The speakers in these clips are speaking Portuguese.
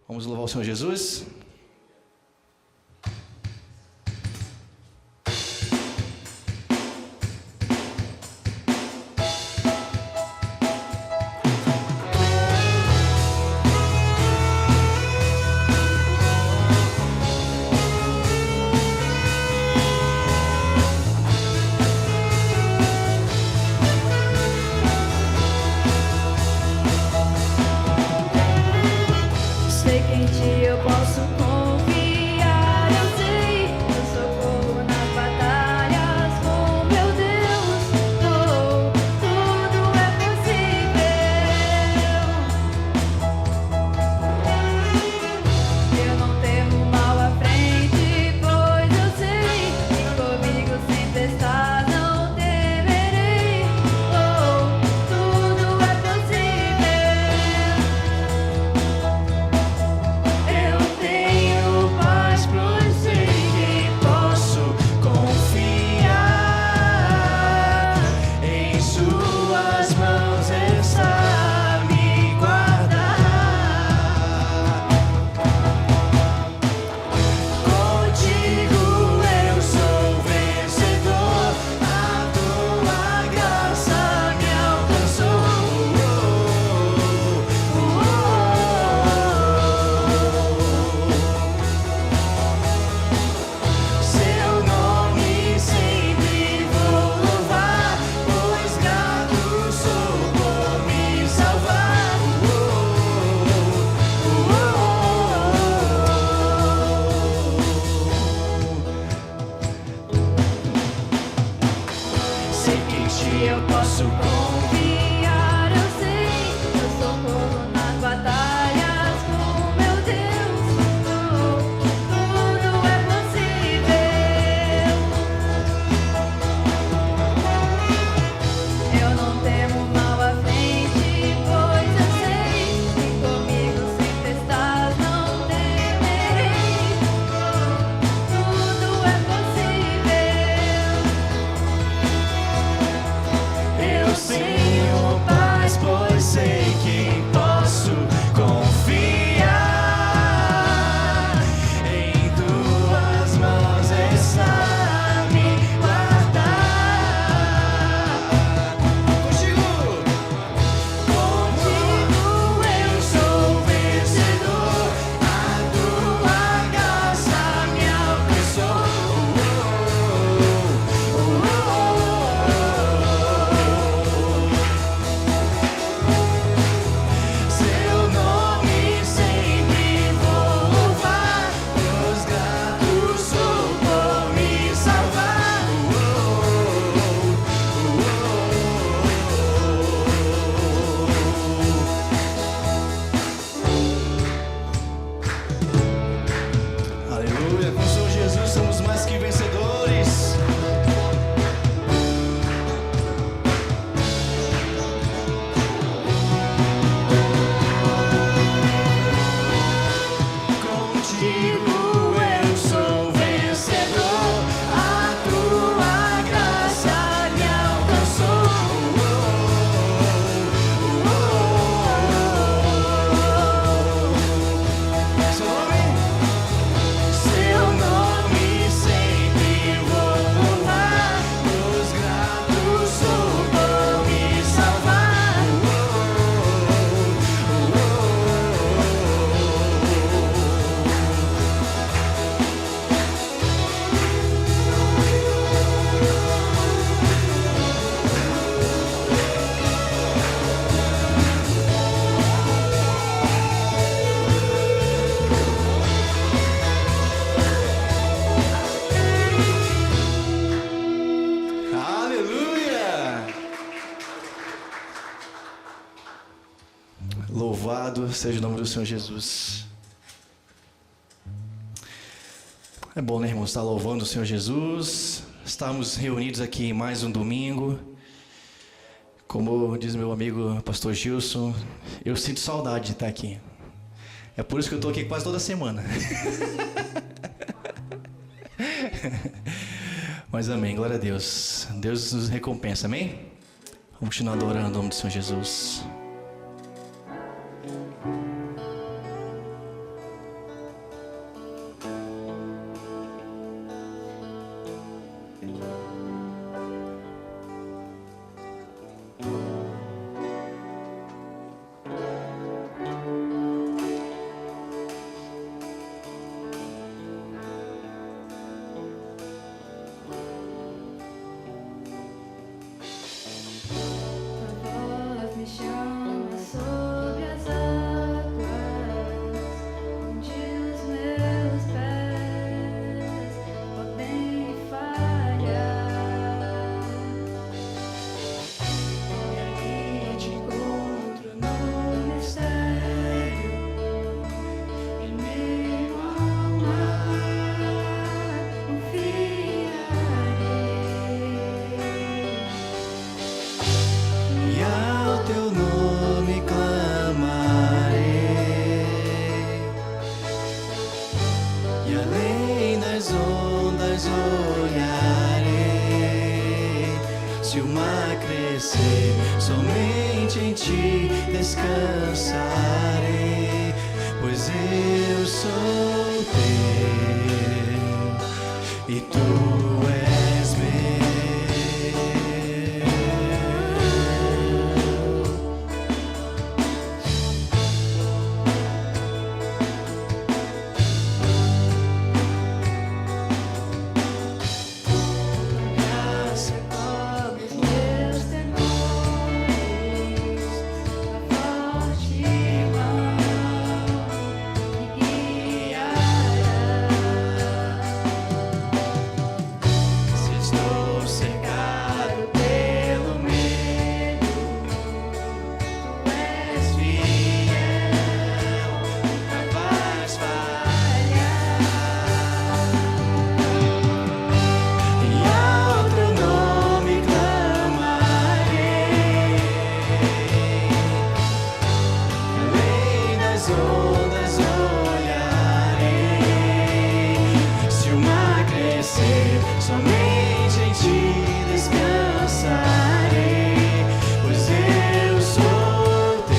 Vamos louvar o Senhor Jesus? Louvado seja o nome do Senhor Jesus. É bom, né, irmãos, estar louvando o Senhor Jesus. Estamos reunidos aqui em mais um domingo. Como diz meu amigo pastor Gilson, eu sinto saudade de estar aqui. É por isso que eu estou aqui quase toda semana. Mas amém, glória a Deus. Deus nos recompensa, amém? Vamos continuar adorando o nome do Senhor Jesus. descansarei, pois eu sou teu e tu és meu. Somente em ti descansarei, pois eu sou teu.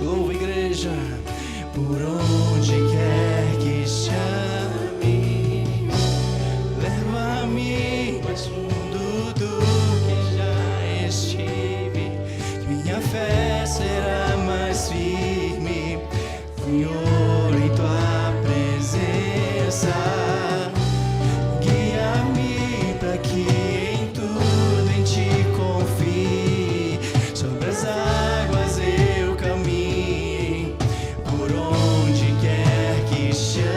Louva, igreja, por onde quer que chames, leva-me mais fundo do que já estive, que minha fé será mais firme, Senhor, em tua presença. Guia-me para que em tudo em ti confie, sobre as águas eu caminho, por onde quer que chames,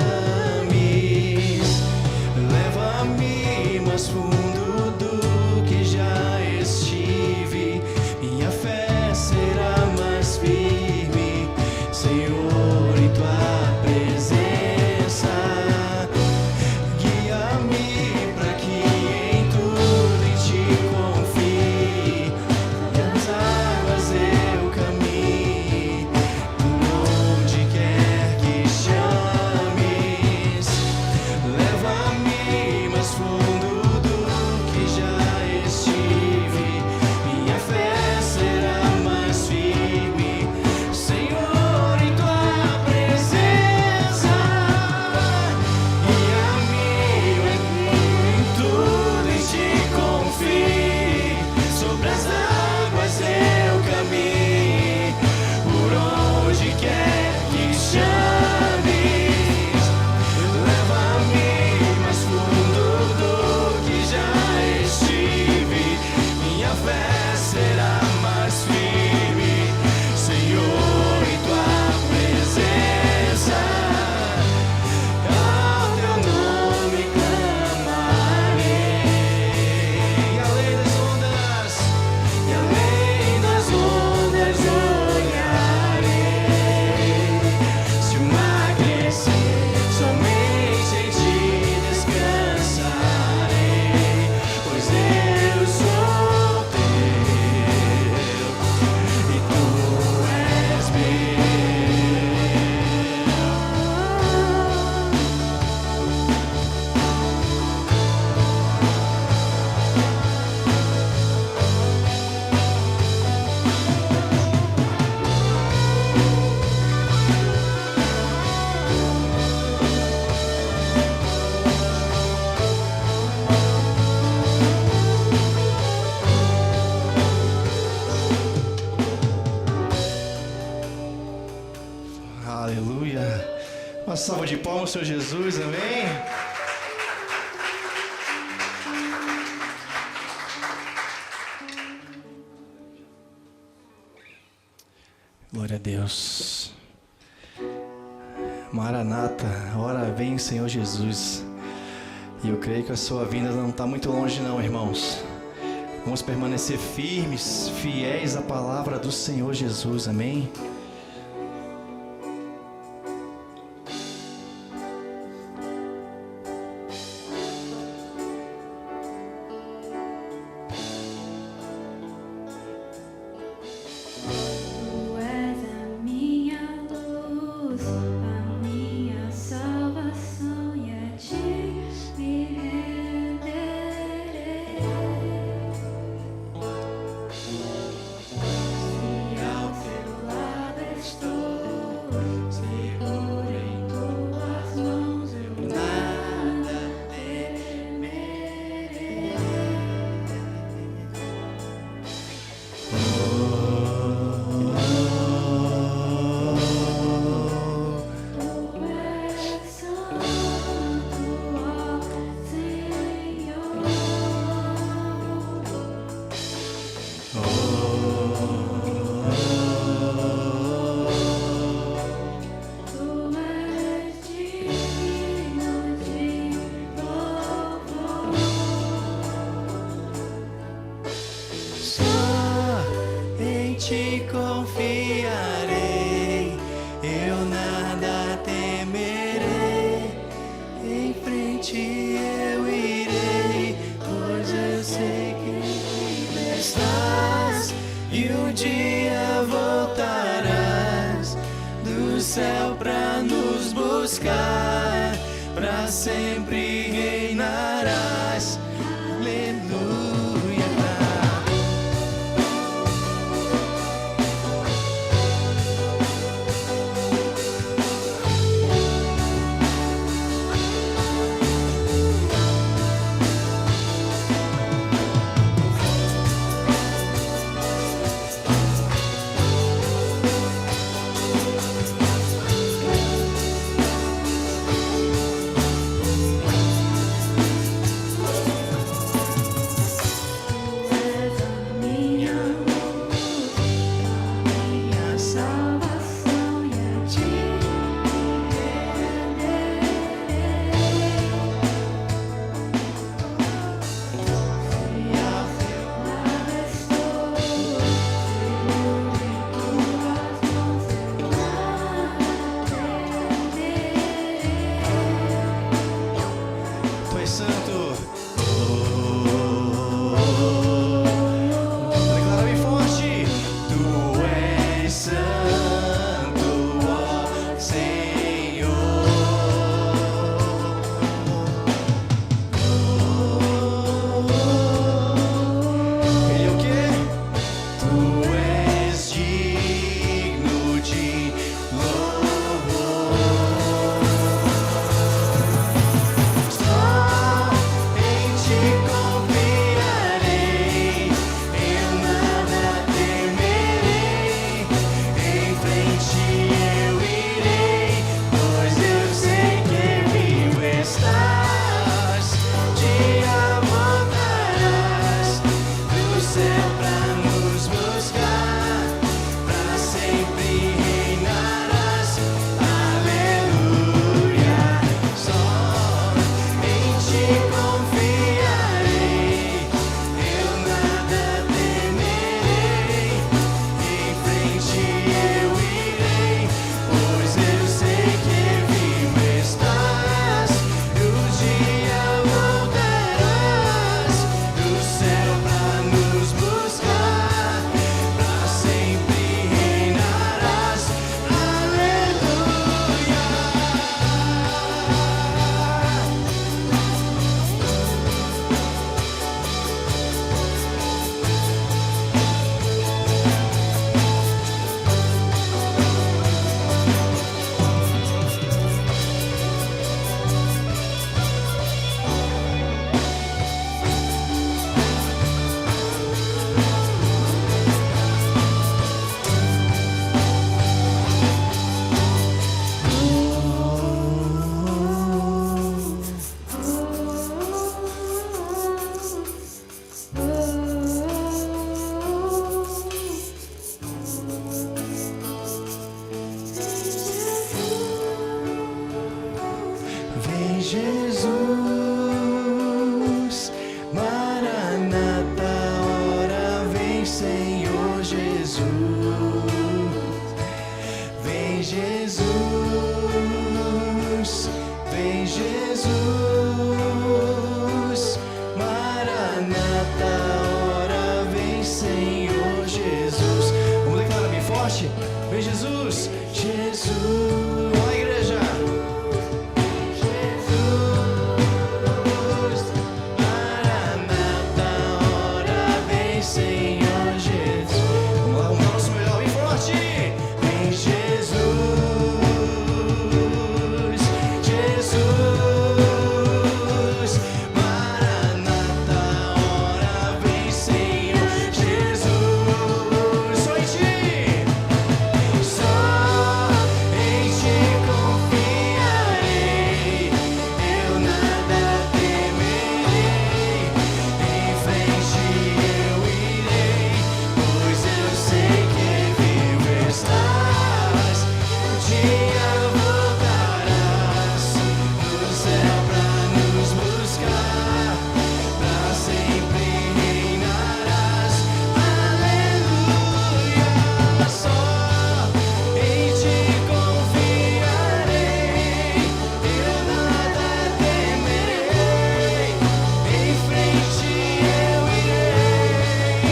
leva-me mais fundo do que já estive, minha fé será mais firme, Senhor, em tua presença. Guia-me para que em tudo em ti confie, nas águas eu caminho, por onde quer que chames, leva-me mais fundo do que já estive, minha fé será mais firme, Senhor, em tua presença. Guia-me em tudo em ti confie, sobre as águas eu caminho, por onde quer que chames, leva-me mais fundo do que já estive, minha fé será mais firme, Senhor, em tua presença. Ao teu nome clamarei, e além das ondas olharei. Se o mar crescer, somente em ti descansarei, pois eu sou teu e tu és meu. Aleluia. Uma salva de palmas, Senhor Jesus, amém? Glória a Deus. Maranata, ora vem Senhor Jesus. E eu creio que a sua vinda não está muito longe não, irmãos. Vamos permanecer firmes, fiéis à palavra do Senhor Jesus, amém? Te confiarei, eu nada temerei, em frente eu irei, pois eu sei que ainda estás, e um dia voltarás do céu pra nos buscar, pra sempre reinarás, aleluia. vem Jesus, Maranata, ora vem Senhor Jesus, vem Jesus, vem Jesus, Maranata, ora vem Senhor Jesus. Vamos declarar bem forte? Vem Jesus, Jesus. Olha a igreja. Jesus, Maranata, ora vem Senhor Jesus. Vamos lá, vamos dar nosso melhor, bem forte. Vem Jesus, Jesus, Maranata, ora vem Senhor Jesus. Só em ti. Só em ti confiarei, eu nada temerei, em frente eu irei, pois eu sei que vivo estás, um dia voltarás do céu pra nos buscar, pra sempre reinarás, aleluia. Só em ti confiarei, eu nada temerei, em frente eu irei,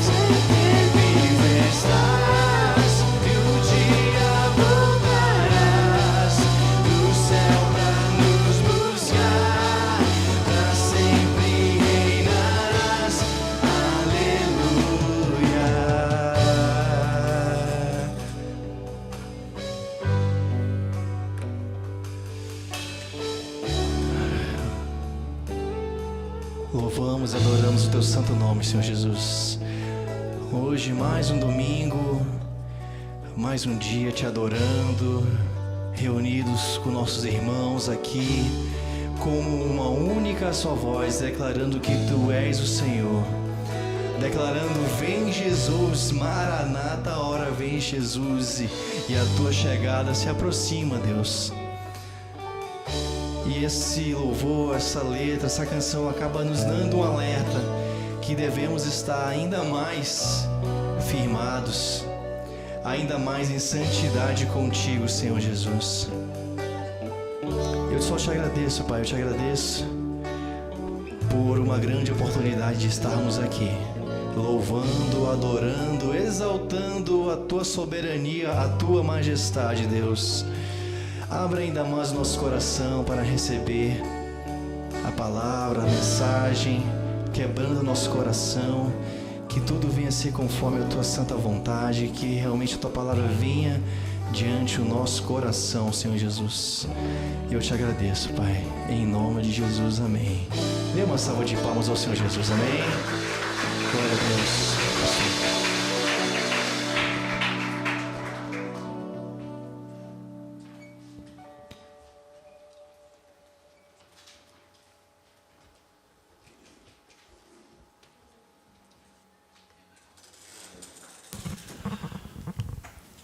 sei que vivo estás, e um dia voltarás do céu pra nos buscar, pra sempre reinarás, aleluia. Louvamos e adoramos o teu santo nome, Senhor Jesus. Hoje mais um domingo, mais um dia te adorando, reunidos com nossos irmãos aqui, como uma única só voz, declarando que tu és o Senhor. Declarando, vem Jesus, Maranata, ora vem Jesus, e a tua chegada se aproxima, Deus. E esse louvor, essa letra, essa canção acaba nos dando um alerta que devemos estar ainda mais firmados, ainda mais em santidade contigo, Senhor Jesus. Eu só te agradeço, Pai, eu te agradeço por uma grande oportunidade de estarmos aqui, louvando, adorando, exaltando a tua soberania, a tua majestade, Deus. Abra ainda mais o nosso coração para receber a palavra, a mensagem, quebrando o nosso coração, que tudo venha a ser conforme a tua santa vontade, que realmente a tua palavra venha diante do nosso coração, Senhor Jesus. Eu te agradeço, Pai, em nome de Jesus, amém. Dê uma salva de palmas ao Senhor Jesus, amém. Glória a Deus.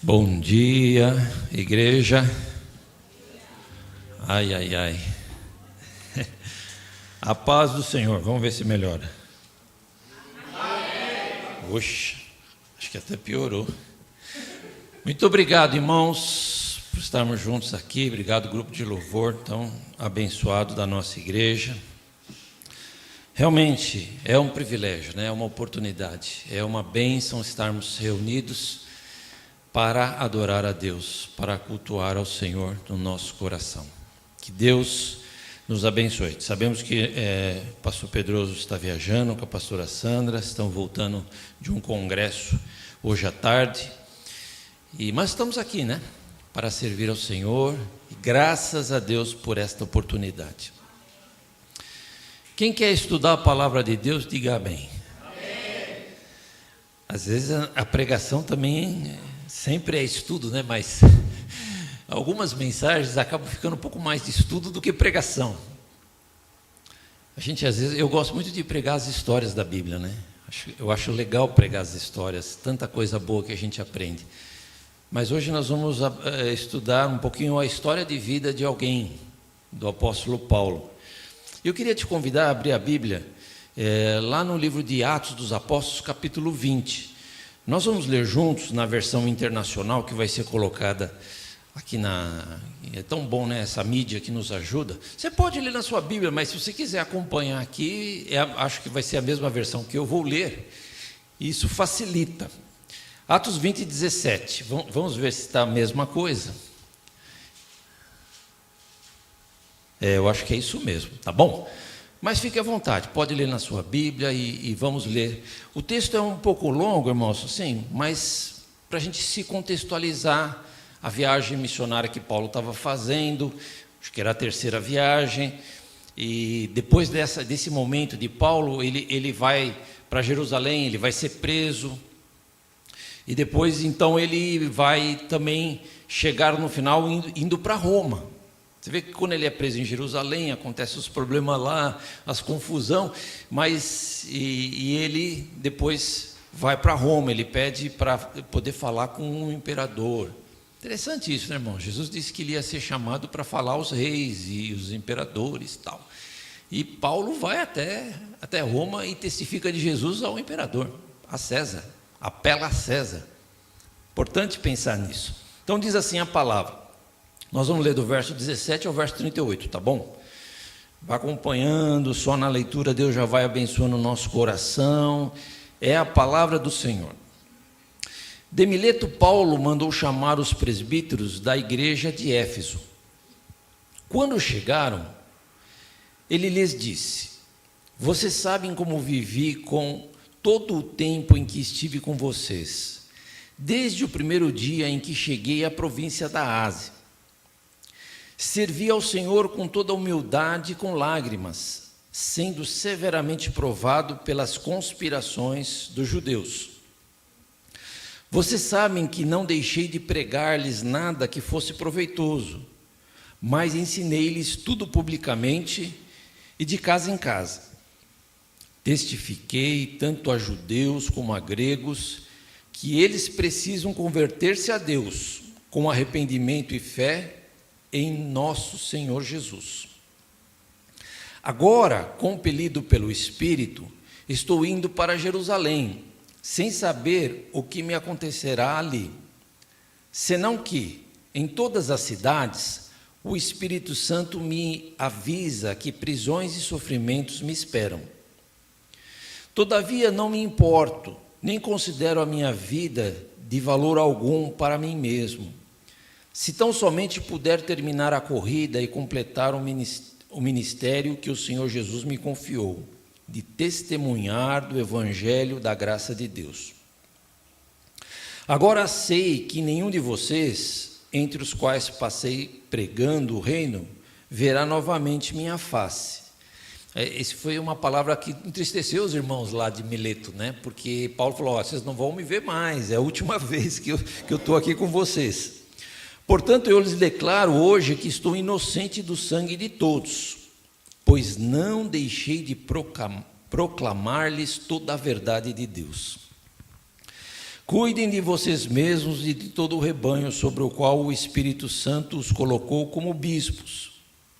Bom dia, igreja. Ai, ai, ai. A paz do Senhor, vamos ver se melhora. Oxe, acho que até piorou. Muito obrigado, irmãos, por estarmos juntos aqui. Obrigado, grupo de louvor tão abençoado da nossa igreja. Realmente é um privilégio, né? É uma oportunidade, é uma bênção estarmos reunidos para adorar a Deus, para cultuar ao Senhor no nosso coração. Que Deus nos abençoe. Sabemos que o pastor Pedroso está viajando com a pastora Sandra, estão voltando de um congresso hoje à tarde, mas estamos aqui, né, para servir ao Senhor, e graças a Deus por esta oportunidade. Quem quer estudar a palavra de Deus, diga amém. Amém. Às vezes a pregação também sempre é estudo, né? Mas algumas mensagens acabam ficando um pouco mais de estudo do que pregação. A gente, às vezes, eu gosto muito de pregar as histórias da Bíblia, né? Eu acho legal pregar as histórias, tanta coisa boa que a gente aprende. Mas hoje nós vamos estudar um pouquinho a história de vida de alguém do apóstolo Paulo. Eu queria te convidar a abrir a Bíblia lá no livro de Atos dos Apóstolos, capítulo 20. Nós vamos ler juntos na versão internacional que vai ser colocada aqui é tão bom, né, essa mídia que nos ajuda. Você pode ler na sua Bíblia, mas se você quiser acompanhar aqui, acho que vai ser a mesma versão que eu vou ler. Isso facilita. Atos 20, 17. Vamos ver se está a mesma coisa. Eu acho que é isso mesmo, tá bom? Mas fique à vontade, pode ler na sua Bíblia e vamos ler. O texto é um pouco longo, irmãos, sim, mas para a gente se contextualizar a viagem missionária que Paulo estava fazendo, acho que era a terceira viagem, e depois desse momento de Paulo, ele vai para Jerusalém, ele vai ser preso, e depois então ele vai também chegar no final indo para Roma. Você vê que quando ele é preso em Jerusalém, acontecem os problemas lá, as confusão, mas ele depois vai para Roma, ele pede para poder falar com o imperador. Interessante isso, né, irmão? Jesus disse que ele ia ser chamado para falar aos reis e os imperadores e tal. E Paulo vai até Roma e testifica de Jesus ao imperador, a César, apela a César. Importante pensar nisso. Então diz assim a palavra. Nós vamos ler do verso 17 ao verso 38, tá bom? Vai acompanhando, só na leitura Deus já vai abençoando o nosso coração. É a palavra do Senhor. De Mileto, Paulo mandou chamar os presbíteros da igreja de Éfeso. Quando chegaram, ele lhes disse: vocês sabem como vivi com todo o tempo em que estive com vocês, desde o primeiro dia em que cheguei à província da Ásia. Servi ao Senhor com toda humildade e com lágrimas, sendo severamente provado pelas conspirações dos judeus. Vocês sabem que não deixei de pregar-lhes nada que fosse proveitoso, mas ensinei-lhes tudo publicamente e de casa em casa. Testifiquei tanto a judeus como a gregos que eles precisam converter-se a Deus com arrependimento e fé em nosso Senhor Jesus. Agora, compelido pelo Espírito, estou indo para Jerusalém, sem saber o que me acontecerá ali, senão que, em todas as cidades, o Espírito Santo me avisa que prisões e sofrimentos me esperam. Todavia não me importo, nem considero a minha vida de valor algum para mim mesmo, se tão somente puder terminar a corrida e completar o ministério que o Senhor Jesus me confiou, de testemunhar do Evangelho da graça de Deus. Agora sei que nenhum de vocês, entre os quais passei pregando o reino, verá novamente minha face. Essa foi uma palavra que entristeceu os irmãos lá de Mileto, né? Porque Paulo falou: vocês não vão me ver mais, é a última vez que eu estou aqui com vocês. Portanto, eu lhes declaro hoje que estou inocente do sangue de todos, pois não deixei de proclamar-lhes toda a verdade de Deus. Cuidem de vocês mesmos e de todo o rebanho sobre o qual o Espírito Santo os colocou como bispos,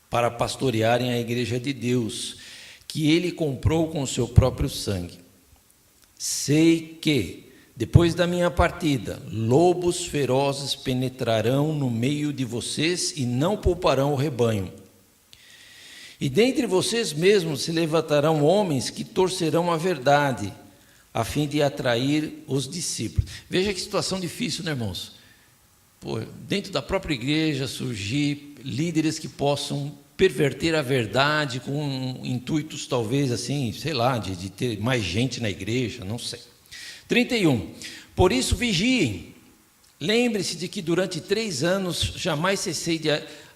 para pastorearem a igreja de Deus, que ele comprou com o seu próprio sangue. Sei que, depois da minha partida, lobos ferozes penetrarão no meio de vocês e não pouparão o rebanho. E dentre vocês mesmos se levantarão homens que torcerão a verdade, a fim de atrair os discípulos. Veja que situação difícil, né, irmãos? Dentro da própria igreja surgir líderes que possam perverter a verdade com intuitos talvez assim, sei lá, de ter mais gente na igreja, não sei. 31. Por isso vigiem, lembre-se de que durante 3 anos jamais cessei de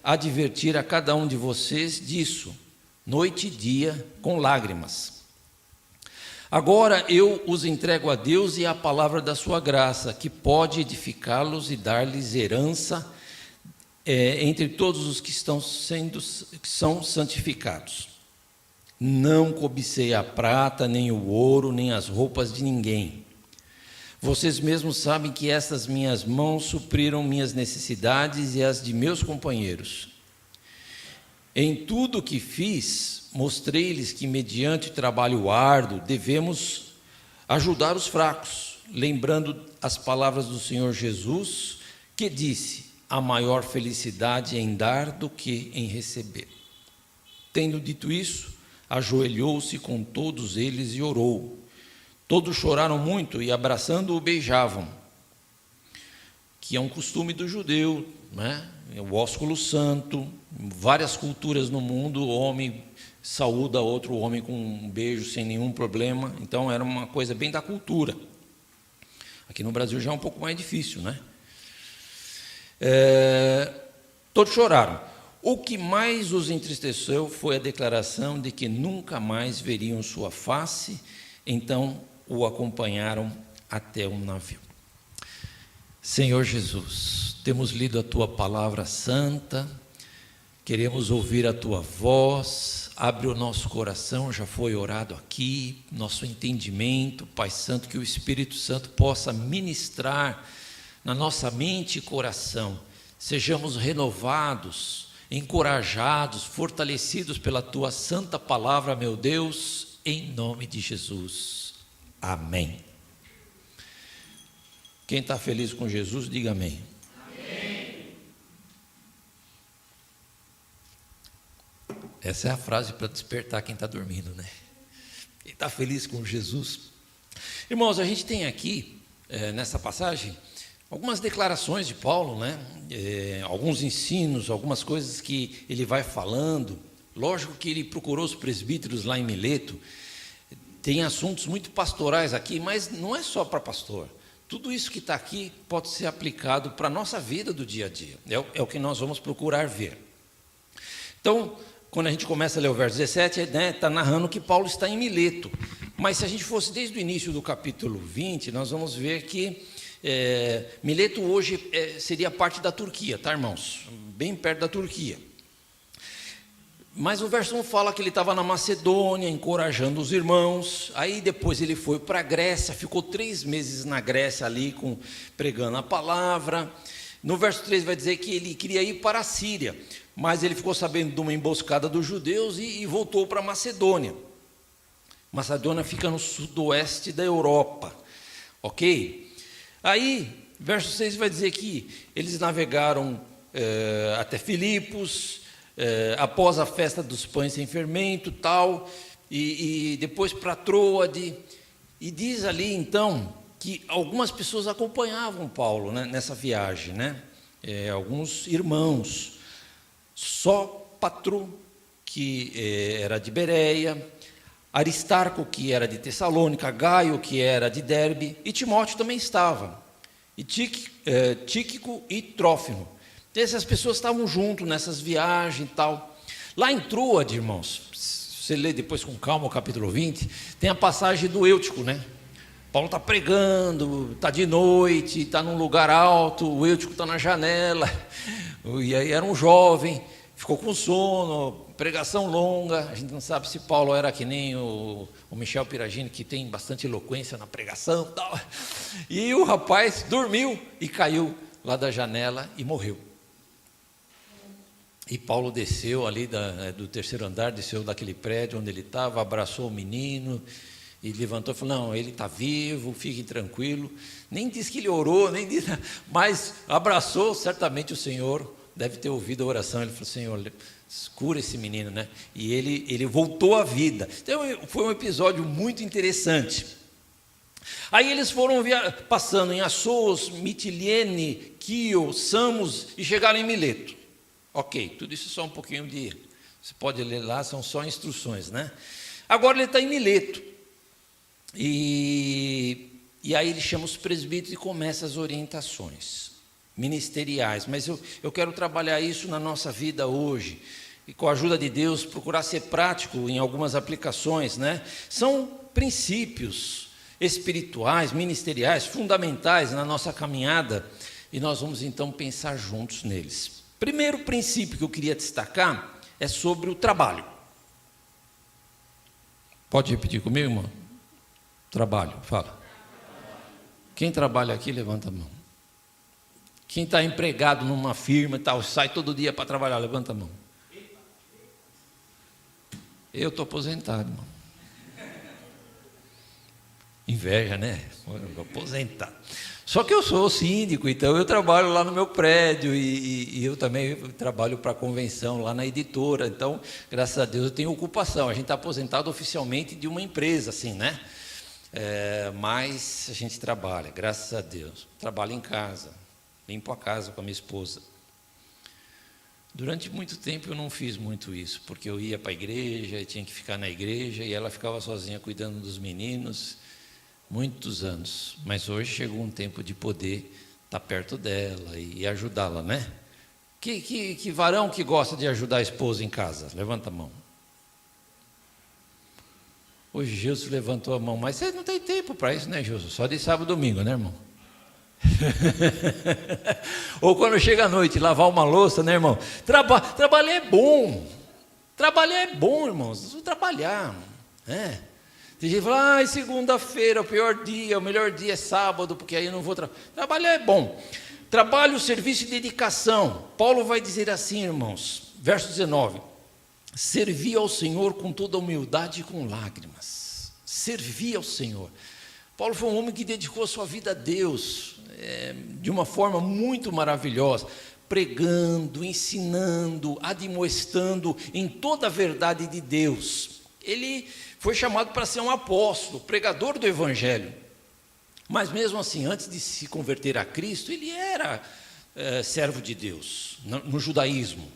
advertir a cada um de vocês disso, noite e dia, com lágrimas. Agora eu os entrego a Deus e à palavra da sua graça, que pode edificá-los e dar-lhes herança entre todos os que são santificados. Não cobicei a prata, nem o ouro, nem as roupas de ninguém. Vocês mesmos sabem que estas minhas mãos supriram minhas necessidades e as de meus companheiros. Em tudo o que fiz, mostrei-lhes que, mediante trabalho árduo, devemos ajudar os fracos, lembrando as palavras do Senhor Jesus, que disse: a maior felicidade é em dar do que em receber. Tendo dito isso, ajoelhou-se com todos eles e orou. Todos choraram muito e, abraçando-o, beijavam, que é um costume do judeu, né? O ósculo santo. Em várias culturas no mundo, o homem saúda outro homem com um beijo sem nenhum problema. Então era uma coisa bem da cultura. Aqui no Brasil já é um pouco mais difícil, né? Todos choraram. O que mais os entristeceu foi a declaração de que nunca mais veriam sua face. Então o acompanharam até um navio. Senhor Jesus, temos lido a Tua palavra santa, queremos ouvir a Tua voz, abre o nosso coração, já foi orado aqui, nosso entendimento, Pai Santo, que o Espírito Santo possa ministrar na nossa mente e coração, sejamos renovados, encorajados, fortalecidos pela Tua santa palavra, meu Deus, em nome de Jesus. Amém. Quem está feliz com Jesus, diga amém. Amém. Essa é a frase para despertar quem está dormindo, né? Quem está feliz com Jesus. Irmãos, a gente tem aqui, nessa passagem, algumas declarações de Paulo, né? Alguns ensinos, algumas coisas que ele vai falando. Lógico que ele procurou os presbíteros lá em Mileto. Tem assuntos muito pastorais aqui, mas não é só para pastor. Tudo isso que está aqui pode ser aplicado para a nossa vida do dia a dia. É o que nós vamos procurar ver. Então, quando a gente começa a ler o verso 17, está narrando que Paulo está em Mileto. Mas se a gente fosse desde o início do capítulo 20, nós vamos ver que Mileto hoje seria parte da Turquia, tá, irmãos? Bem perto da Turquia. Mas o verso 1 fala que ele estava na Macedônia, encorajando os irmãos. Aí depois ele foi para a Grécia, ficou 3 meses na Grécia ali, pregando a palavra. No verso 3 vai dizer que ele queria ir para a Síria, mas ele ficou sabendo de uma emboscada dos judeus e voltou para a Macedônia. Macedônia fica no sudoeste da Europa, ok? Aí, verso 6 vai dizer que eles navegaram até Filipos, após a festa dos pães sem fermento, tal, e depois para Troade, e diz ali então que algumas pessoas acompanhavam Paulo, né, nessa viagem, né? Alguns irmãos, só Patro, que era de Bereia, Aristarco, que era de Tessalônica, Gaio, que era de Derbe, e Timóteo também estava, e Tíquico e Trófimo. Essas pessoas estavam juntos nessas viagens e tal. Lá em Troade, irmãos, se você ler depois com calma o capítulo 20, tem a passagem do Eutico, né? Paulo está pregando, está de noite, está num lugar alto, o Eutico está na janela, e aí era um jovem, ficou com sono, pregação longa. A gente não sabe se Paulo era que nem o Michel Piragini, que tem bastante eloquência na pregação e tal. E o rapaz dormiu e caiu lá da janela e morreu. E Paulo desceu ali do 3º andar, desceu daquele prédio onde ele estava, abraçou o menino e levantou e falou: não, ele está vivo, fiquem tranquilo. Nem disse que ele orou, nem disse, mas abraçou. Certamente o Senhor deve ter ouvido a oração. Ele falou: Senhor, cura esse menino, né? E ele voltou à vida. Então foi um episódio muito interessante. Aí eles foram passando em Assos, Mitilene, Quio, Samos e chegaram em Mileto. Ok, tudo isso só um pouquinho você pode ler lá, são só instruções, né? Agora ele está em Mileto. E aí ele chama os presbíteros e começa as orientações ministeriais. Mas eu quero trabalhar isso na nossa vida hoje. E com a ajuda de Deus, procurar ser prático em algumas aplicações, né? São princípios espirituais, ministeriais, fundamentais na nossa caminhada. E nós vamos então pensar juntos neles. Primeiro princípio que eu queria destacar é sobre o trabalho. Pode repetir comigo, irmão? Trabalho, fala. Quem trabalha aqui, levanta a mão. Quem está empregado numa firma e tal, sai todo dia para trabalhar, levanta a mão. Eu estou aposentado, irmão. Inveja, né? Aposentado. Só que eu sou síndico, então eu trabalho lá no meu prédio e eu também trabalho para a convenção lá na editora. Então, graças a Deus, eu tenho ocupação. A gente está aposentado oficialmente de uma empresa, assim, né? Mas a gente trabalha, graças a Deus. Trabalho em casa, limpo a casa com a minha esposa. Durante muito tempo eu não fiz muito isso, porque eu ia para a igreja e tinha que ficar na igreja e ela ficava sozinha cuidando dos meninos, muitos anos. Mas hoje chegou um tempo de poder estar perto dela e ajudá-la, né? Que varão que gosta de ajudar a esposa em casa? Levanta a mão. Hoje Gilson levantou a mão, mas você não tem tempo para isso, né, Gilson? Só de sábado e domingo, né, irmão? Ou quando chega à noite, lavar uma louça, né, irmão? Trabalhar é bom. Trabalhar é bom, irmãos. Vamos trabalhar. Tem gente que fala, segunda-feira é o pior dia, o melhor dia é sábado, porque aí eu não vou trabalhar. Trabalhar é bom. Trabalho, serviço e dedicação. Paulo vai dizer assim, irmãos, verso 19: servir ao Senhor com toda humildade e com lágrimas. Servir ao Senhor. Paulo foi um homem que dedicou a sua vida a Deus de uma forma muito maravilhosa, pregando, ensinando, admoestando em toda a verdade de Deus. Ele foi chamado para ser um apóstolo, pregador do Evangelho. Mas mesmo assim, antes de se converter a Cristo, ele era servo de Deus, no judaísmo.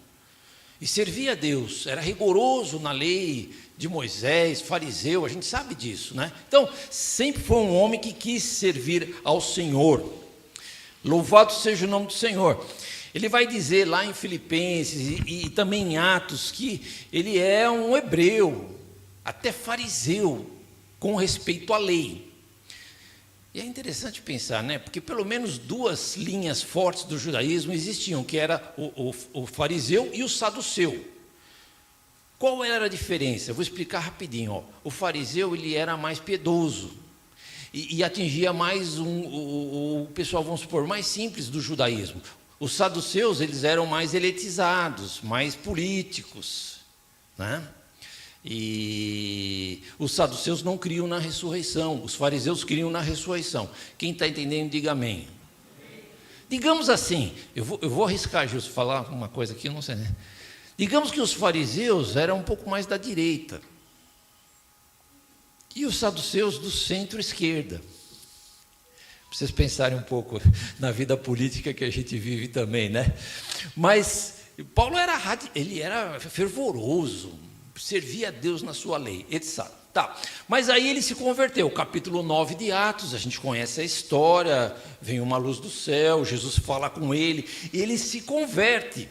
E servia a Deus, era rigoroso na lei de Moisés, fariseu, a gente sabe disso, né? Então, sempre foi um homem que quis servir ao Senhor. Louvado seja o nome do Senhor. Ele vai dizer lá em Filipenses e também em Atos que ele é um hebreu, até fariseu, com respeito à lei. E é interessante pensar, né? Porque pelo menos duas linhas fortes do judaísmo existiam, que era o fariseu e o saduceu. Qual era a diferença? Eu vou explicar rapidinho. O fariseu, ele era mais piedoso e atingia mais o pessoal, vamos supor, mais simples do judaísmo. Os saduceus, eles eram mais elitizados, mais políticos, né? E os saduceus não criam na ressurreição, os fariseus criam na ressurreição. Quem está entendendo, diga amém. Digamos assim, eu vou arriscar, Gilson, falar uma coisa aqui, eu não sei, né? Digamos que os fariseus eram um pouco mais da direita e os saduceus do centro-esquerda. Para vocês pensarem um pouco na vida política que a gente vive também, né? Mas Paulo ele era fervoroso, servia a Deus na sua lei, etc. Tá. Mas aí ele se converteu, capítulo 9 de Atos, a gente conhece a história, vem uma luz do céu, Jesus fala com ele, e ele se converte.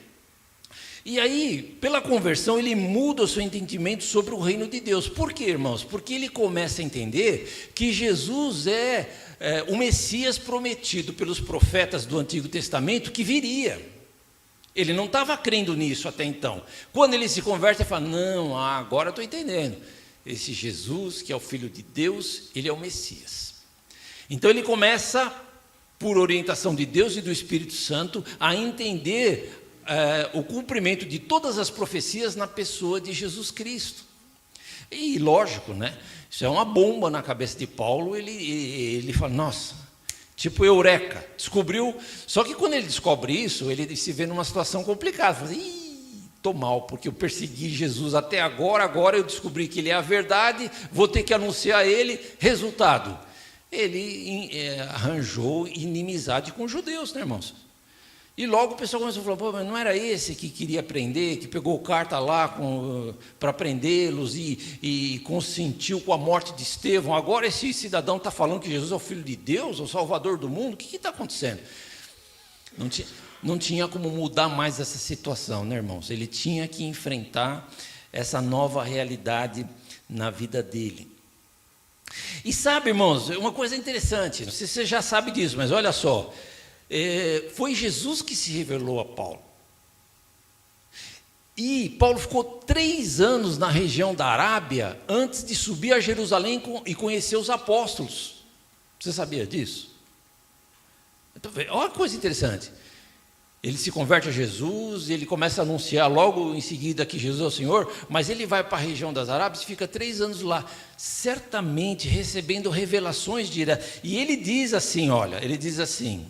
E aí, pela conversão, ele muda o seu entendimento sobre o reino de Deus. Por quê, irmãos? Porque ele começa a entender que Jesus é o Messias prometido pelos profetas do Antigo Testamento que viria. Ele não estava crendo nisso até então. Quando ele se converte, ele fala, não, agora estou entendendo. Esse Jesus, que é o Filho de Deus, ele é o Messias. Então ele começa, por orientação de Deus e do Espírito Santo, a entender o cumprimento de todas as profecias na pessoa de Jesus Cristo. E lógico, né? Isso é uma bomba na cabeça de Paulo. Ele fala, nossa, tipo eureka, descobriu. Só que quando ele descobre isso, ele se vê numa situação complicada. Fala, estou mal, porque eu persegui Jesus até agora eu descobri que ele é a verdade, vou ter que anunciar ele. Resultado, ele arranjou inimizade com os judeus, né, irmãos? E logo o pessoal começou a falar, pô, mas não era esse que queria prender, que pegou carta lá para prendê-los e consentiu com a morte de Estevão. Agora esse cidadão está falando que Jesus é o Filho de Deus, o Salvador do mundo. O que está acontecendo? Não tinha como mudar mais essa situação, né, irmãos? Ele tinha que enfrentar essa nova realidade na vida dele. E sabe, irmãos, uma coisa interessante, não sei se você já sabe disso, mas olha só, foi Jesus que se revelou a Paulo. E Paulo ficou 3 anos na região da Arábia antes de subir a Jerusalém e conhecer os apóstolos. Você sabia disso? Então, olha que coisa interessante. Ele se converte a Jesus, ele começa a anunciar logo em seguida que Jesus é o Senhor, mas ele vai para a região das Arábias e fica 3 anos lá, certamente recebendo revelações diretas. E ele diz assim, olha, ele diz assim,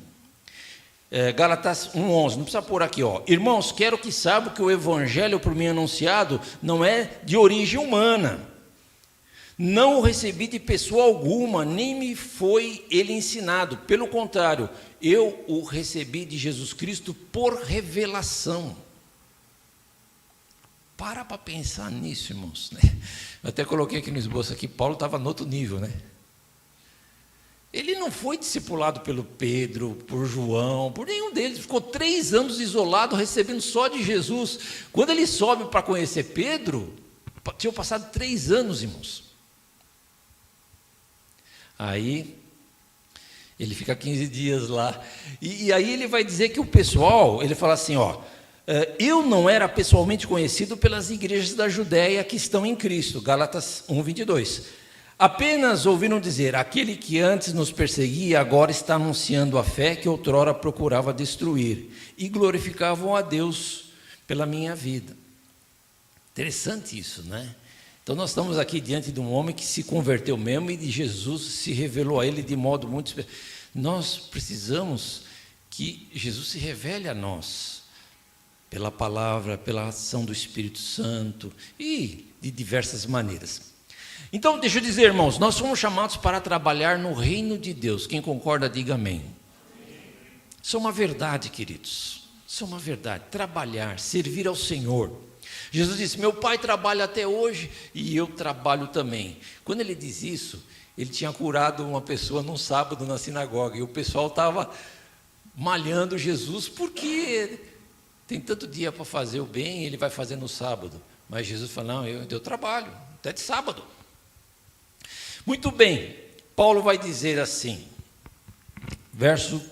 Gálatas 1:11, não precisa pôr aqui, ó. Irmãos, quero que saibam que o evangelho por mim anunciado não é de origem humana. Não o recebi de pessoa alguma, nem me foi ele ensinado. Pelo contrário, eu o recebi de Jesus Cristo por revelação. Para pensar nisso, irmãos. Né? Eu até coloquei aqui no esboço aqui, Paulo estava no outro nível, né? Ele não foi discipulado pelo Pedro, por João, por nenhum deles. Ficou 3 anos isolado, recebendo só de Jesus. Quando ele sobe para conhecer Pedro, tinham passado 3 anos, irmãos. Aí, ele fica 15 dias lá. E aí ele vai dizer que o pessoal, ele fala assim, ó, eu não era pessoalmente conhecido pelas igrejas da Judéia que estão em Cristo. Gálatas 1:22. Apenas ouviram dizer, aquele que antes nos perseguia, agora está anunciando a fé que outrora procurava destruir. E glorificavam a Deus pela minha vida. Interessante isso, né? Então nós estamos aqui diante de um homem que se converteu mesmo e Jesus se revelou a ele de modo muito especial. Nós precisamos que Jesus se revele a nós, pela palavra, pela ação do Espírito Santo e de diversas maneiras. Então, deixa eu dizer, irmãos, nós somos chamados para trabalhar no reino de Deus. Quem concorda, diga amém. Isso é uma verdade, queridos. Isso é uma verdade. Trabalhar, servir ao Senhor. Jesus disse, meu pai trabalha até hoje e eu trabalho também. Quando ele diz isso, ele tinha curado uma pessoa num sábado na sinagoga, e o pessoal estava malhando Jesus, porque tem tanto dia para fazer o bem, ele vai fazer no sábado. Mas Jesus falou, não, eu trabalho, até de sábado. Muito bem, Paulo vai dizer assim, verso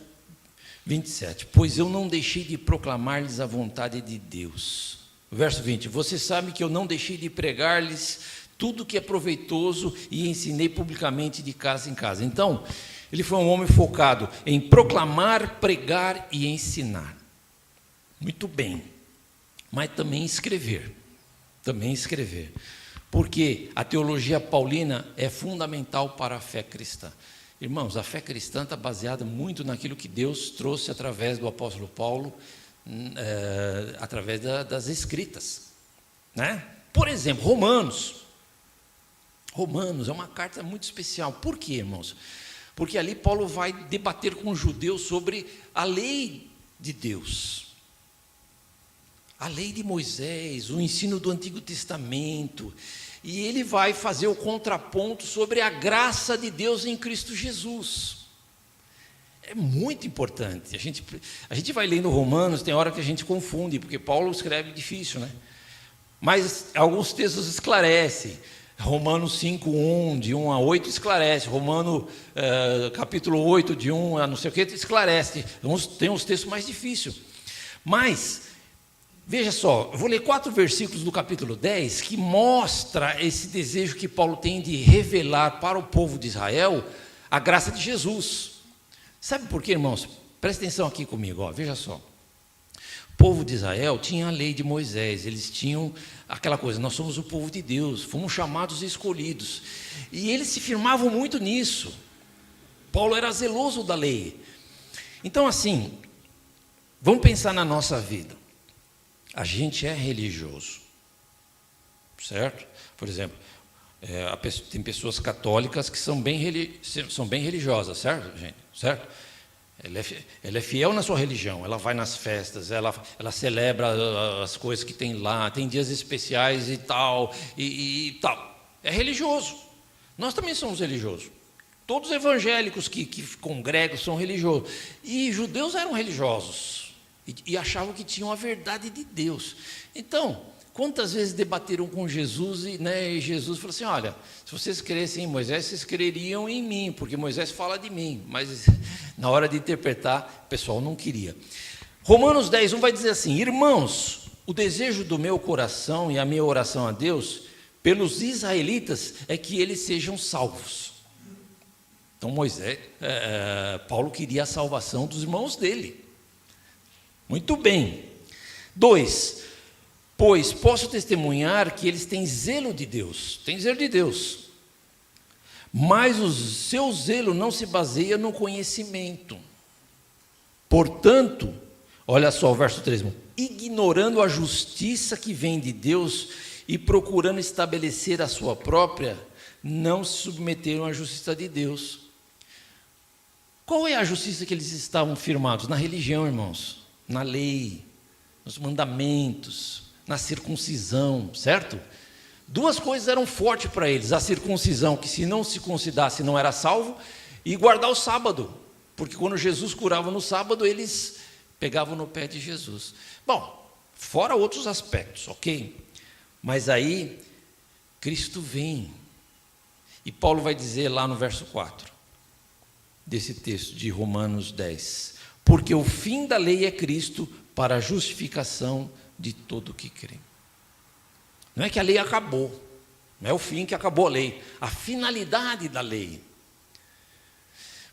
27, pois eu não deixei de proclamar-lhes a vontade de Deus. Verso 20, você sabe que eu não deixei de pregar-lhes tudo que é proveitoso e ensinei publicamente de casa em casa. Então, ele foi um homem focado em proclamar, pregar e ensinar. Muito bem, mas também escrever. Porque a teologia paulina é fundamental para a fé cristã. Irmãos, a fé cristã está baseada muito naquilo que Deus trouxe através do apóstolo Paulo, através das escritas, né? Por exemplo, Romanos é uma carta muito especial. Por quê, irmãos? Porque ali Paulo vai debater com os judeus sobre a lei de Deus, a lei de Moisés, o ensino do Antigo Testamento, e ele vai fazer o contraponto sobre a graça de Deus em Cristo Jesus. É muito importante. A gente vai lendo Romanos, tem hora que a gente confunde, porque Paulo escreve difícil, né? Mas alguns textos esclarecem. Romanos 5:1, de 1 a 8, esclarece. Capítulo 8, de 1 a não sei o que, esclarece. Tem uns textos mais difíceis. Mas, veja só, eu vou ler 4 versículos do capítulo 10, que mostra esse desejo que Paulo tem de revelar para o povo de Israel a graça de Jesus. Sabe por quê, irmãos? Presta atenção aqui comigo, ó, veja só. O povo de Israel tinha a lei de Moisés, eles tinham aquela coisa, nós somos o povo de Deus, fomos chamados e escolhidos. E eles se firmavam muito nisso. Paulo era zeloso da lei. Então, assim, vamos pensar na nossa vida. A gente é religioso, certo? Por exemplo, tem pessoas católicas que são bem religiosas, certo, gente? Certo? Ela é fiel na sua religião, ela vai nas festas, ela celebra as coisas que tem lá, tem dias especiais e tal, e tal. É religioso. Nós também somos religiosos. Todos os evangélicos que congregam são religiosos. E judeus eram religiosos e achavam que tinham a verdade de Deus. Então, quantas vezes debateram com Jesus e Jesus falou assim, olha, se vocês crescem em Moisés, vocês creriam em mim, porque Moisés fala de mim, mas na hora de interpretar, o pessoal não queria. Romanos 10:1 vai dizer assim, irmãos, o desejo do meu coração e a minha oração a Deus, pelos israelitas, é que eles sejam salvos. Então Paulo queria a salvação dos irmãos dele. Muito bem. 2. Pois posso testemunhar que eles têm zelo de Deus. Tem zelo de Deus. Mas o seu zelo não se baseia no conhecimento. Portanto, olha só o verso 3. Ignorando a justiça que vem de Deus e procurando estabelecer a sua própria, não se submeteram à justiça de Deus. Qual é a justiça que eles estavam firmados? Na religião, irmãos, na lei, nos mandamentos, na circuncisão, certo? Duas coisas eram fortes para eles: a circuncisão, que se não se circuncidasse não era salvo, e guardar o sábado, porque quando Jesus curava no sábado, eles pegavam no pé de Jesus. Bom, fora outros aspectos, ok? Mas aí, Cristo vem, e Paulo vai dizer lá no verso 4, desse texto de Romanos 10, porque o fim da lei é Cristo para a justificação de todo o que crê. Não é que a lei acabou, não é o fim que acabou a lei, a finalidade da lei.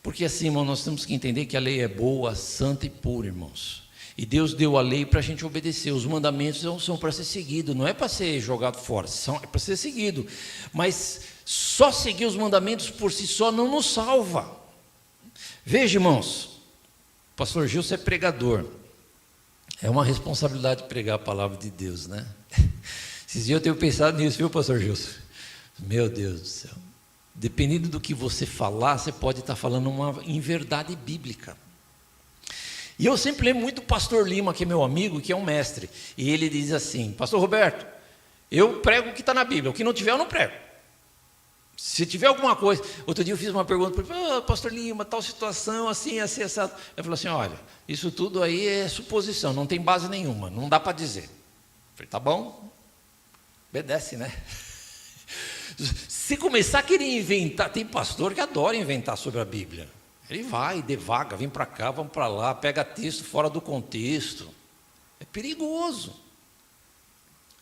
Porque assim, irmão, nós temos que entender que a lei é boa, santa e pura, irmãos. E Deus deu a lei para a gente obedecer. Os mandamentos não são para ser seguido, não é para ser jogado fora, é para ser seguido. Mas só seguir os mandamentos por si só não nos salva. Veja, irmãos, o pastor Gilson é pregador. É uma responsabilidade pregar a palavra de Deus, né? Esses dias eu tenho pensado nisso, viu, pastor Gilson? Meu Deus do céu. Dependendo do que você falar, você pode estar falando uma inverdade bíblica. E eu sempre lembro muito do pastor Lima, que é meu amigo, que é um mestre. E ele diz assim: pastor Roberto, eu prego o que está na Bíblia, o que não tiver eu não prego. Se tiver alguma coisa... Outro dia eu fiz uma pergunta para ele: pastor Lima, tal situação, assim, assim, assim. Ele falou assim: olha, isso tudo aí é suposição, não tem base nenhuma, não dá para dizer. Eu falei: tá bom, obedece, né? Se começar a querer inventar, tem pastor que adora inventar sobre a Bíblia. Ele vai, devaga, vem para cá, vamos para lá, pega texto fora do contexto. É perigoso.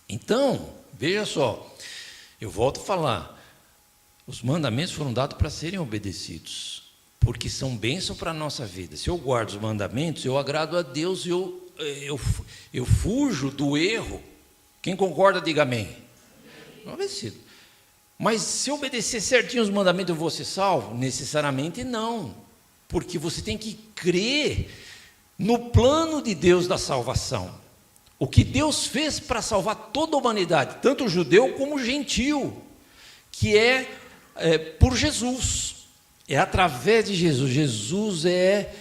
Então, veja só, eu volto a falar, os mandamentos foram dados para serem obedecidos, porque são bênção para a nossa vida. Se eu guardo os mandamentos, eu agrado a Deus, eu fujo do erro. Quem concorda, diga amém. Obedecido. Mas se eu obedecer certinho os mandamentos, eu vou ser salvo? Necessariamente não, porque você tem que crer no plano de Deus da salvação. O que Deus fez para salvar toda a humanidade, tanto o judeu como o gentil, que é por Jesus, é através de Jesus. Jesus é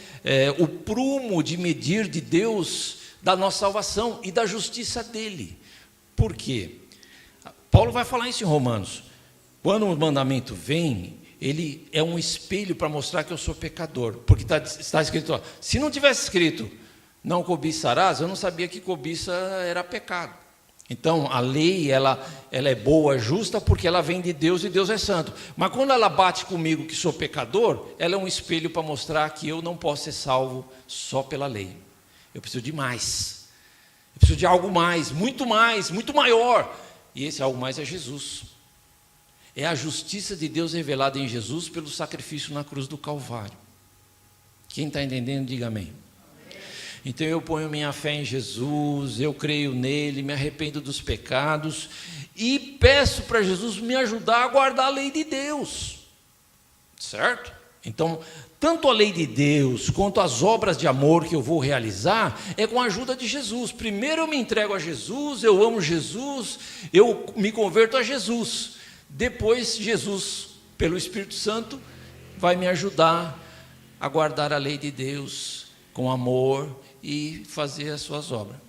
o prumo de medir de Deus da nossa salvação e da justiça dele. Por quê? Paulo vai falar isso em Romanos. Quando o mandamento vem, ele é um espelho para mostrar que eu sou pecador, porque está escrito, ó, se não tivesse escrito, não cobiçarás, eu não sabia que cobiça era pecado. Então, a lei, ela é boa, justa, porque ela vem de Deus e Deus é santo. Mas quando ela bate comigo que sou pecador, ela é um espelho para mostrar que eu não posso ser salvo só pela lei. Eu preciso de mais. Eu preciso de algo mais, muito maior. E esse algo mais é Jesus. É a justiça de Deus revelada em Jesus pelo sacrifício na cruz do Calvário. Quem está entendendo, diga amém. Então eu ponho minha fé em Jesus, eu creio nele, me arrependo dos pecados e peço para Jesus me ajudar a guardar a lei de Deus, certo? Então, tanto a lei de Deus quanto as obras de amor que eu vou realizar é com a ajuda de Jesus. Primeiro eu me entrego a Jesus, eu amo Jesus, eu me converto a Jesus. Depois Jesus, pelo Espírito Santo, vai me ajudar a guardar a lei de Deus com amor e fazer as suas obras.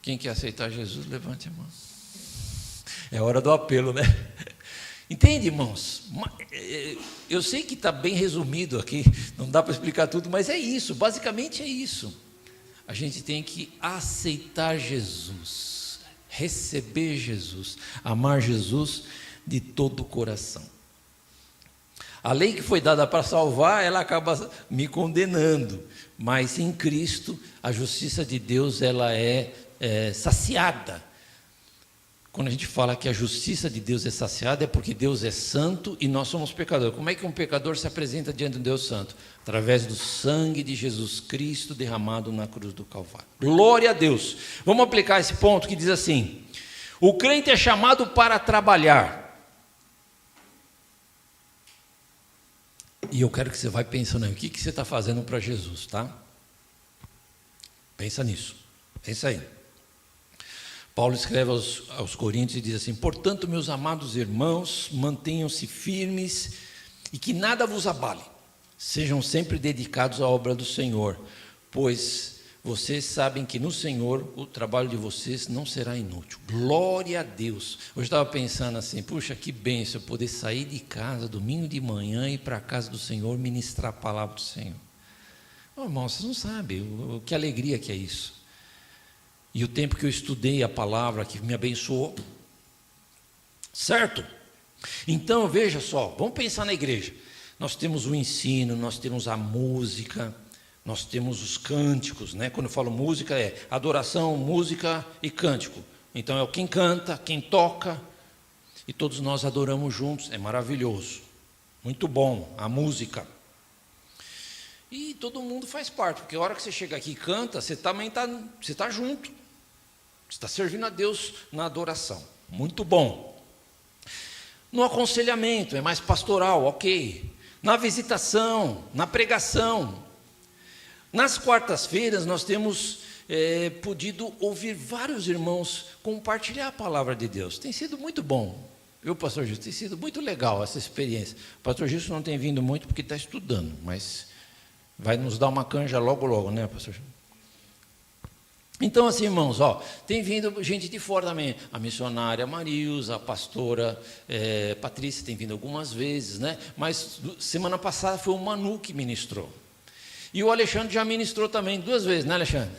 Quem quer aceitar Jesus, levante a mão. É hora do apelo, né? Entende, irmãos? Eu sei que está bem resumido aqui, não dá para explicar tudo, mas é isso, basicamente é isso. A gente tem que aceitar Jesus, receber Jesus, amar Jesus de todo o coração. A lei que foi dada para salvar, ela acaba me condenando, mas em Cristo a justiça de Deus ela é saciada Quando a gente fala que a justiça de Deus é saciada, é porque Deus é santo e nós somos pecadores. Como é que um pecador se apresenta diante de um Deus santo? Através do sangue de Jesus Cristo derramado na cruz do Calvário. Glória a Deus. Vamos aplicar esse ponto que diz assim: o crente é chamado para trabalhar. E eu quero que você vá pensando aí, o que você está fazendo para Jesus, tá? Pensa nisso, pensa aí. Paulo escreve aos Coríntios e diz assim: portanto, meus amados irmãos, mantenham-se firmes e que nada vos abale. Sejam sempre dedicados à obra do Senhor, pois vocês sabem que no Senhor o trabalho de vocês não será inútil. Glória a Deus. Hoje eu estava pensando assim, puxa, que bênção eu poder sair de casa domingo de manhã e ir para a casa do Senhor ministrar a palavra do Senhor. Oh, irmão, vocês não sabem que alegria que é isso. E o tempo que eu estudei a palavra que me abençoou. Certo? Então, veja só, vamos pensar na igreja. Nós temos o ensino, nós temos a música, nós temos os cânticos, né? Quando eu falo música, é adoração, música e cântico. Então é quem canta, quem toca, e todos nós adoramos juntos, é maravilhoso. Muito bom, a música. E todo mundo faz parte, porque a hora que você chega aqui e canta, você também está junto. Você está servindo a Deus na adoração. Muito bom. No aconselhamento, é mais pastoral, ok. Na visitação, na pregação. Nas quartas-feiras, nós temos podido ouvir vários irmãos compartilhar a palavra de Deus. Tem sido muito bom. Viu, pastor Gilson? Tem sido muito legal essa experiência. O pastor Gilson não tem vindo muito porque está estudando, mas vai nos dar uma canja logo, logo, né, pastor Gilson? Então, assim, irmãos, ó, tem vindo gente de fora também. A missionária Marilza, a pastora Patrícia tem vindo algumas vezes, né? Mas semana passada foi o Manu que ministrou. E o Alexandre já ministrou também 2 vezes, né, Alexandre?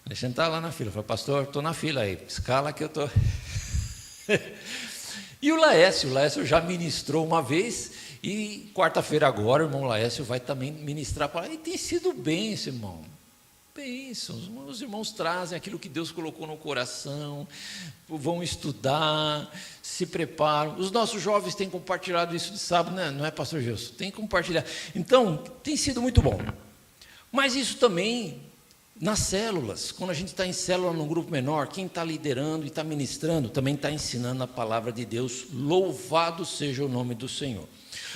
O Alexandre está lá na fila. Falei, pastor, estou na fila aí, escala que eu estou. E o Laércio já ministrou uma vez. E quarta-feira agora, o irmão Laércio vai também ministrar para lá. E tem sido bênção, irmão. Bênçãos. Os irmãos trazem aquilo que Deus colocou no coração, vão estudar, se preparam. Os nossos jovens têm compartilhado isso de sábado, né? Não é, pastor Gilson? Tem que compartilhar. Então, tem sido muito bom. Mas isso também nas células. Quando a gente está em célula num grupo menor, quem está liderando e está ministrando também está ensinando a palavra de Deus. Louvado seja o nome do Senhor.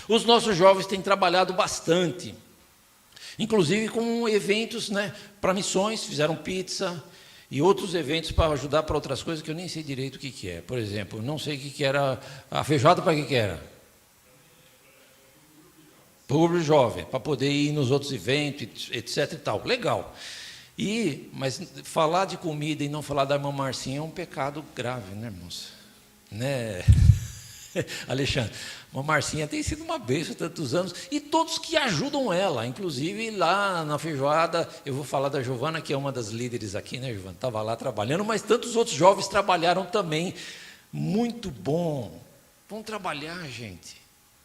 Os nossos jovens têm trabalhado bastante, inclusive com eventos, né, para missões, fizeram pizza e outros eventos para ajudar para outras coisas que eu nem sei direito o que é. Por exemplo, não sei o que era a feijoada, para que era? Público jovem, para poder ir nos outros eventos, etc e tal. Legal. Mas falar de comida e não falar da irmã Marcinha é um pecado grave, né, irmãos? Né? Alexandre, a Marcinha tem sido uma bênção há tantos anos, e todos que ajudam ela, inclusive lá na feijoada, eu vou falar da Giovana, que é uma das líderes aqui, né, Giovana? Estava lá trabalhando, mas tantos outros jovens trabalharam também. Muito bom. Vamos trabalhar, gente.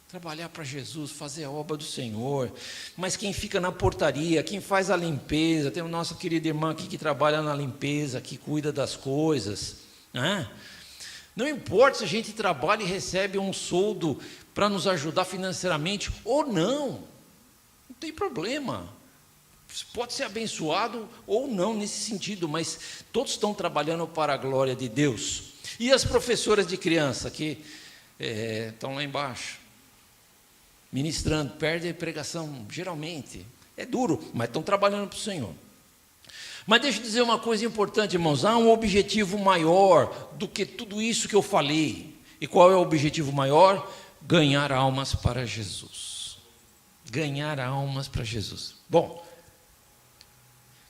Trabalhar para Jesus, fazer a obra do Senhor. Mas quem fica na portaria, quem faz a limpeza, tem a nossa querida irmã aqui que trabalha na limpeza, que cuida das coisas, né? Não importa se a gente trabalha e recebe um soldo para nos ajudar financeiramente ou não tem problema. Pode ser abençoado ou não nesse sentido, mas todos estão trabalhando para a glória de Deus. E as professoras de criança que estão lá embaixo, ministrando, perdem a pregação, geralmente. É duro, mas estão trabalhando para o Senhor. Mas deixa eu dizer uma coisa importante, irmãos. Há um objetivo maior do que tudo isso que eu falei. E qual é o objetivo maior? Ganhar almas para Jesus. Ganhar almas para Jesus. Bom,